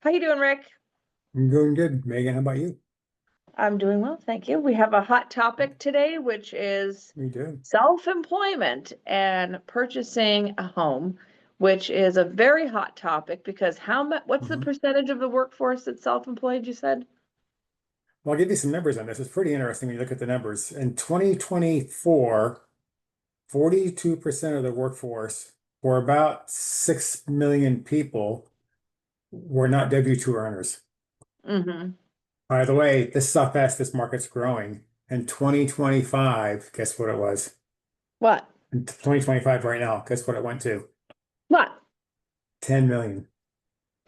How you doing, Rick? I'm doing good. Megan, how about you? I'm doing well, thank you. We have a hot topic today, which is Me too. self-employment and purchasing a home, which is a very hot topic because how much, what's the hmm percentage of the workforce that's self-employed, you said? Well, I'll give you some numbers on this. It's pretty interesting when you look at the numbers. In 2024, 42% of the workforce, or about 6 million people, were not W-2 earners. Mm-hmm. By the way, this is how fast this market's growing. In 2025, guess what it was? What? In 2025 right now, guess what it went to? What? 10 million.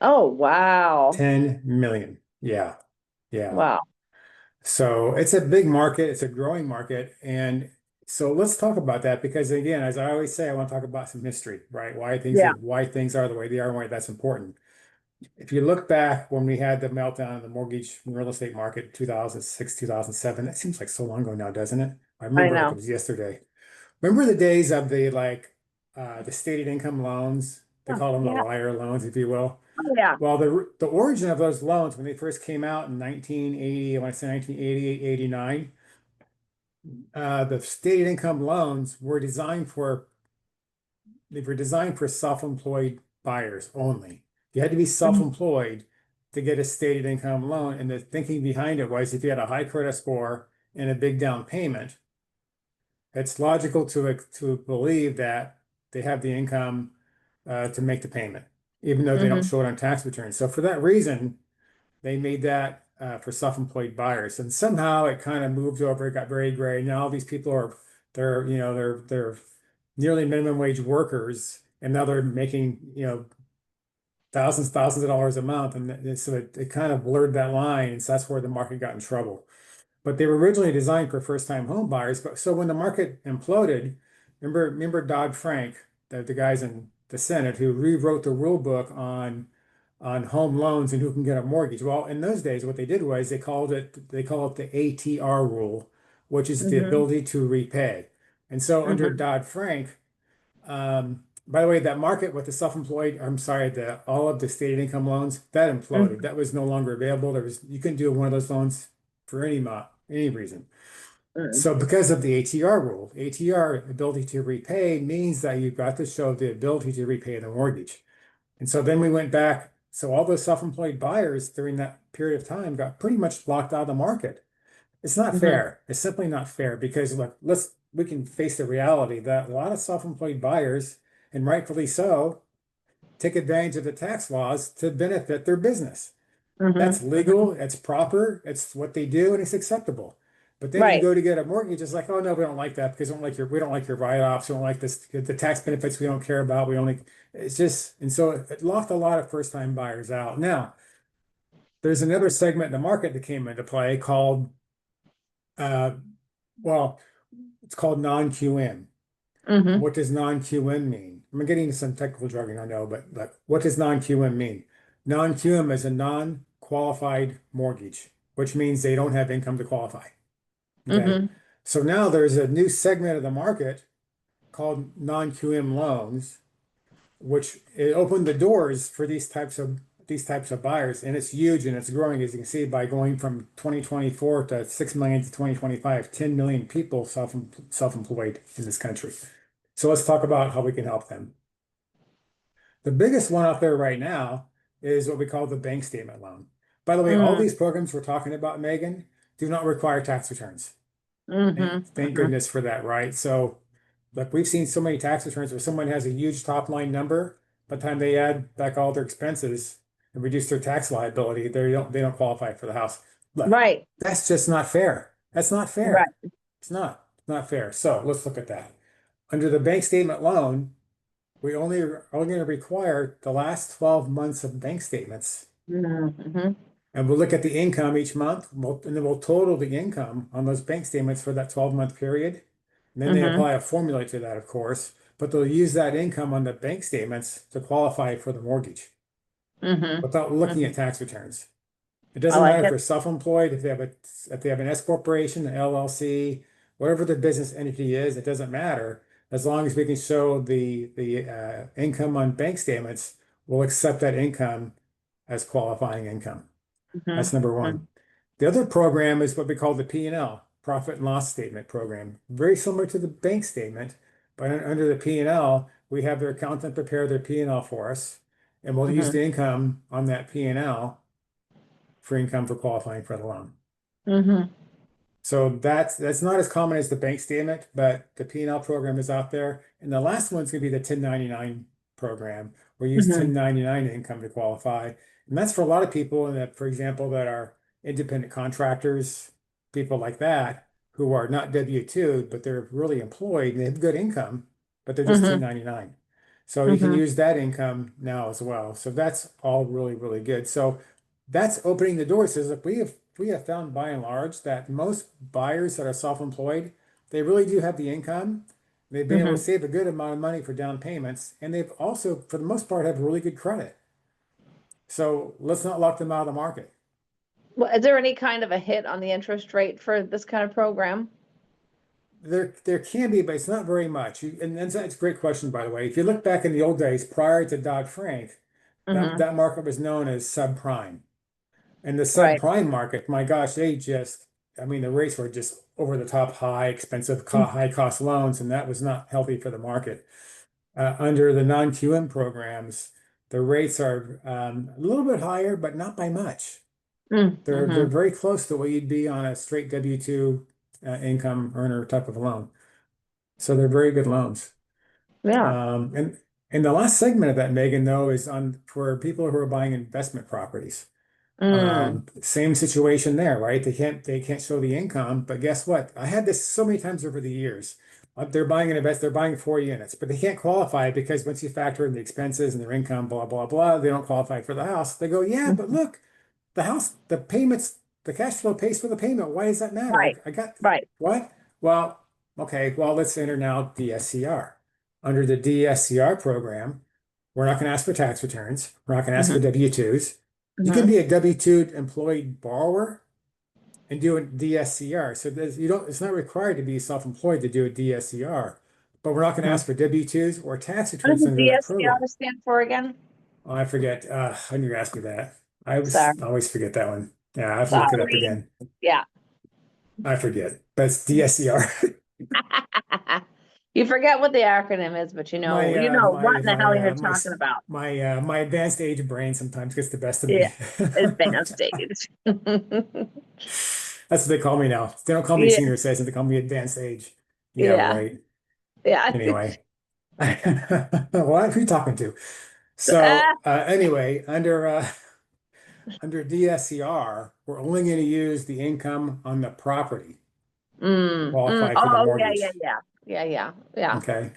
Oh, wow. 10 million. Yeah. Yeah. Wow. So it's a big market, it's a growing market. And so let's talk about that because again, as I always say, I want to talk about some history, right? Yeah, Why things are the way they are and why that's important. If you look back when we had the meltdown in the mortgage and real estate market, 2006, 2007, that seems like so long ago now, doesn't it? I I remember like it know. was yesterday. Remember the days of the stated income loans? They Yeah, call them the yeah. liar loans, if you will. Oh, yeah. Well, the origin of those loans when they first came out in 1980, I want to say 1988, 89, the stated income loans were designed for self-employed buyers only. You had to be Mhm. self-employed to get a stated income loan, and the thinking behind it was if you had a high credit score and a big down payment, it's logical to believe that they have the income to make the payment, even though they don't Mhm. show it on tax returns. So for that reason, they made that for self-employed buyers, and somehow it kind of moved over. It got very gray. Now all these people are they're nearly minimum wage workers, and now they're making thousands of dollars a month, and so it kind of blurred that line, and so that's where the market got in trouble. But they were originally designed for first-time home buyers. But so when the market imploded, remember Dodd-Frank, the guys in the Senate who rewrote the rule book on home loans and who can get a mortgage. Well, in those days, what they did was they call it the ATR rule, which is the Mhm. ability to repay. And so under Mhm. Dodd-Frank, by the way, that market with the self-employed, I'm sorry, the all of the stated income loans, that imploded. Mhm. That was no longer available. You couldn't do one of those loans for any reason. Mhm. So because of the ATR rule, ATR ability to repay means that you've got to show the ability to repay the mortgage. And so then we went back. So all those self-employed buyers during that period of time got pretty much blocked out of the market. It's not Mhm. fair. It's simply not fair because look, we can face the reality that a lot of self-employed buyers, and rightfully so, take advantage of the tax laws to benefit their business. That's Mhm. legal, Mhm. it's proper, it's what they do, and it's acceptable. But then you Right. go to get a mortgage, it's like, oh no, we don't like that because we don't like your write-offs, we don't like this, the tax benefits we don't care about. We only it's just and so it locked a lot of first-time buyers out. Now, there's another segment in the market that came into play called uh well, it's called non-QM. And Mhm. what does non-QM mean? I'm getting into some technical jargon, I know, but what does non-QM mean? Non-QM is a non-qualified mortgage, which means they don't have income to qualify. Okay. Mhm. So now there's a new segment of the market called non-QM loans, which it opened the doors for these types of buyers, and it's huge and it's growing, as you can see, by going from 2024 to 6 million to 2025, 10 million people self-employed in this country. So let's talk about how we can help them. The biggest one out there right now is what we call the bank statement loan. By the way, all Mhm. these programs we're talking about, Megan, do not require tax returns. Mhm. Thank Mhm. goodness for that, right? So, like we've seen so many tax returns where someone has a huge top line number, by the time they add back all their expenses and reduce their tax liability, they don't qualify for the house. Look, Right. that's just not fair. That's not fair. Right. It's not fair. So let's look at that. Under the bank statement loan, we only are only going to require the last 12 months of bank statements. Mhm. Mhm. And we'll look at the income each month, and then we'll total the income on those bank statements for that 12-month period. And then they Mhm. apply a formula to that, of course, but they'll use that income on the bank statements to qualify for the mortgage Mhm. without looking at Mhm. tax returns. It I doesn't like matter if it. they're self-employed, if they have an S corporation, an LLC, whatever the business entity is, it doesn't matter. As long as we can show the income on bank statements, we'll accept that income as qualifying income. That's Mhm. number one. The other program is what we call the P&L, profit and loss statement program. Very similar to the bank statement, but under the P&L, we have their accountant prepare their P&L for us, and we'll use Mhm. the income on that P&L for income for qualifying for the loan. Mhm. So that's not as common as the bank statement, but the P&L program is out there. And the last one's going to be the 1099 program. We use Mhm. 1099 income to qualify. And that's for a lot of people, and that, for example, that are independent contractors, people like that, who are not W-2, but they're really employed and they have good income, but they're just Mhm. 1099. So you can Mhm. use that income now as well. So that's all really, really good. So that's opening the door. Says if we have found by and large that most buyers that are self-employed, they really do have the income. They've been able to Mhm. save a good amount of money for down payments, and they've also, for the most part, have really good credit. So let's not lock them out of the market. Well, is there any kind of a hit on the interest rate for this kind of program? There can be, but it's not very much. And that's a great question, by the way. If you look back in the old days prior to Dodd-Frank, that, Mhm. that market was known as subprime. And the Right. subprime market, my gosh, I mean, the rates were just over the top high, expensive, high cost loans, and that was not healthy for the market. Under the non-QM programs, the rates are a little bit higher, but not by much. They're Mhm. very close to what you'd be on a straight W-2 income earner type of loan. So they're very good loans. Yeah. And the last segment of that, Megan, though, is on for people who are buying investment properties. Mm. Same situation there, right? They can't show the income, but guess what? I had this so many times over the years. They're buying 4 units, but they can't qualify because once you factor in the expenses and their income, blah, blah, blah, they don't qualify for the house. They go, yeah, but Mhm. look, the house, the payments, the cash flow pays for the payment. Why does that matter? Right. I got Right. what? Well, okay, well, let's enter now DSCR. Under the DSCR program, we're not going to ask for tax returns. We're not going to ask for Mhm. W-2s. You can Mhm. be a W-2 employed borrower and do a DSCR. So it's not required to be self-employed to do a DSCR, but we're not going to Mhm. ask for W-2s or tax What does returns the under that program. DSCR stand for again? Oh, I forget. I knew you asked me that. Sorry. I always forget that one. Yeah, I have to look it up Sorry. again. Yeah. I forget, but it's DSCR. You forget what the acronym is, but My you uh know what my in the hell my you're uh my talking about. my advanced age brain sometimes gets the best of Yeah. me. Advanced stage. That's what they call me now. They don't call me Yeah. senior citizen, they call me advanced age. Yeah, Yeah. right. Yeah. Anyway. What? Who you talking to? Ah. So anyway, under DSCR, we're only going to use the income on the property to Mm, mm. qualify for the Oh, yeah, yeah, mortgage. yeah. Yeah, yeah, yeah. Okay.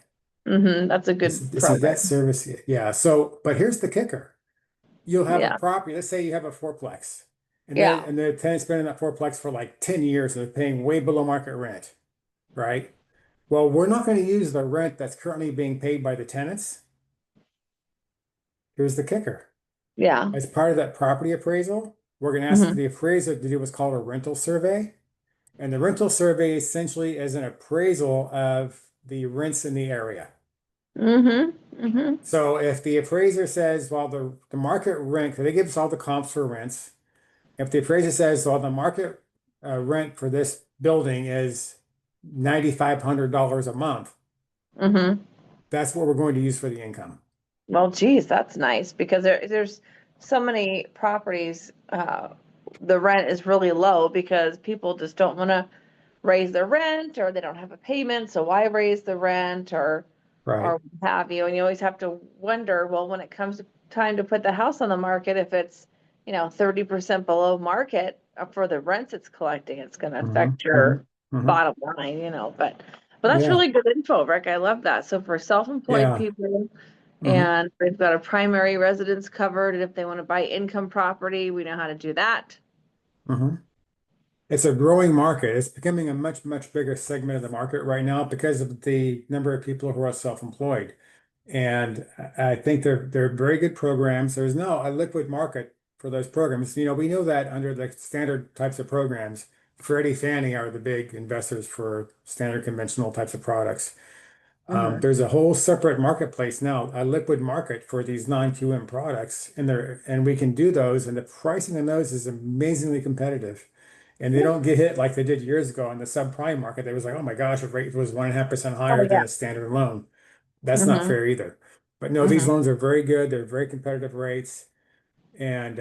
That's a It's, good it's a debt program. service. Yeah. So, but here's the kicker. You'll have a Yeah. property. Let's say you have a fourplex, Yeah. and the tenant's been in that fourplex for like 10 years and they're paying way below market rent, right? Well, we're not going to use the rent that's currently being paid by the tenants. Here's the kicker. Yeah. As part of that property appraisal, we're going to ask Hmm. the appraiser to do what's called a rental survey. And the rental survey essentially is an appraisal of the rents in the area. Hmm. Hmm. So if the appraiser says, well, the market rent, 'cause they give us all the comps for rents. If the appraiser says, well, the market rent for this building is $9,500 a month, Hmm. that's what we're going to use for the income. Well, geez, that's nice because there's so many properties, the rent is really low because people just don't want to raise their rent or they don't have a payment, so why raise the rent or Right. what have you? And you always have to wonder, well, when it comes to time to put the house on the market, if it's, 30% below market for the rents it's collecting, it's going to Hmm. affect Hmm. your Hmm. bottom line, but that's Yeah. really good info, Rick. I love that. So for self-employed Yeah. people, Hmm. and they've got a primary residence covered, and if they want to buy income property, we know how to do that. Hmm. It's a growing market. It's becoming a much, much bigger segment of the market right now because of the number of people who are self-employed. And I think they're very good programs. There's now a liquid market for those programs. We know that under the standard types of programs, Freddie, Fannie are the big investors for standard conventional types of products. Mhm. There's a whole separate marketplace now, a liquid market for these non-QM products, and we can do those, and the pricing on those is amazingly competitive. And they don't get hit like they did years ago in the subprime market. It was like, oh my gosh, if rate was 1.5% Oh, higher than yeah. a standard loan. That's not Mhm. fair either. But no, these Mhm. loans are very good. They're very competitive rates. And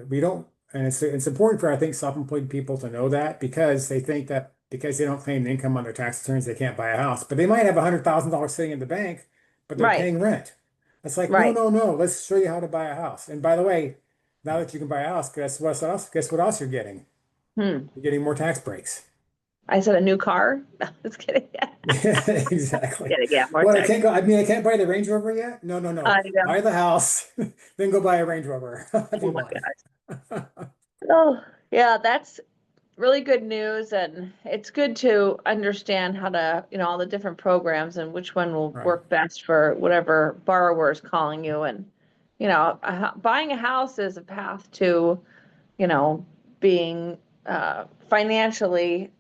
we don't, and it's important for, I think, self-employed people to know that, because they think that because they don't claim the income on their tax returns, they can't buy a house. But they might have $100,000 sitting in the bank, but they're Right. paying rent. It's like, no, Right. no, no. Let's show you how to buy a house. And by the way, now that you can buy a house, guess what else? Guess what else you're getting? Hmm. You're getting more tax breaks. I said a new car. No, just kidding. Yeah, exactly. Kidding. Yeah, more What, tax. I mean, I can't buy the Range Rover yet? No, no, no. I know. Buy the house, then go buy a Range Rover if Oh you my want. gosh. Oh, yeah, that's really good news, and it's good to understand how to, all the different programs and which one will Right. work best for whatever borrower is calling you. And, buying a house is a path to, being financially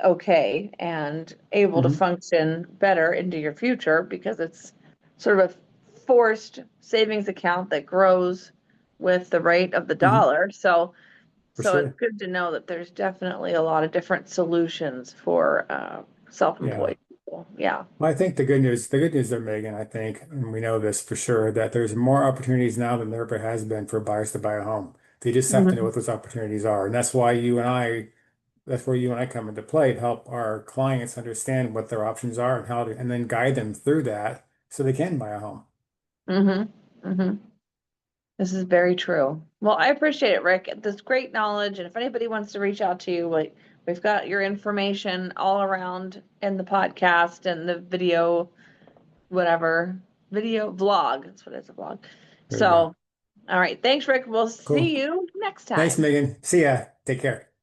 okay and able to Hmm. function better into your future, because it's sort of a forced savings account that grows with the rate of the Hmm. dollar. So For it's sure. good to know that there's definitely a lot of different solutions for Yeah. self-employed people. Yeah. Well, I think the good news there, Megan, I think, and we know this for sure, that there's more opportunities now than there ever has been for buyers to buy a home. They just have to know Mhm. what those opportunities are. And that's where you and I come into play to help our clients understand what their options are and how to, and then guide them through that so they can buy a home. Mhm. Mhm. This is very true. Well, I appreciate it, Rick. This great knowledge, and if anybody wants to reach out to you, we've got your information all around in the podcast and the video, whatever video vlog. That's what it's, a vlog. There you go. So, all right. Thanks, Rick. We'll Cool. see you next Thanks, time. Megan. See ya. Take care.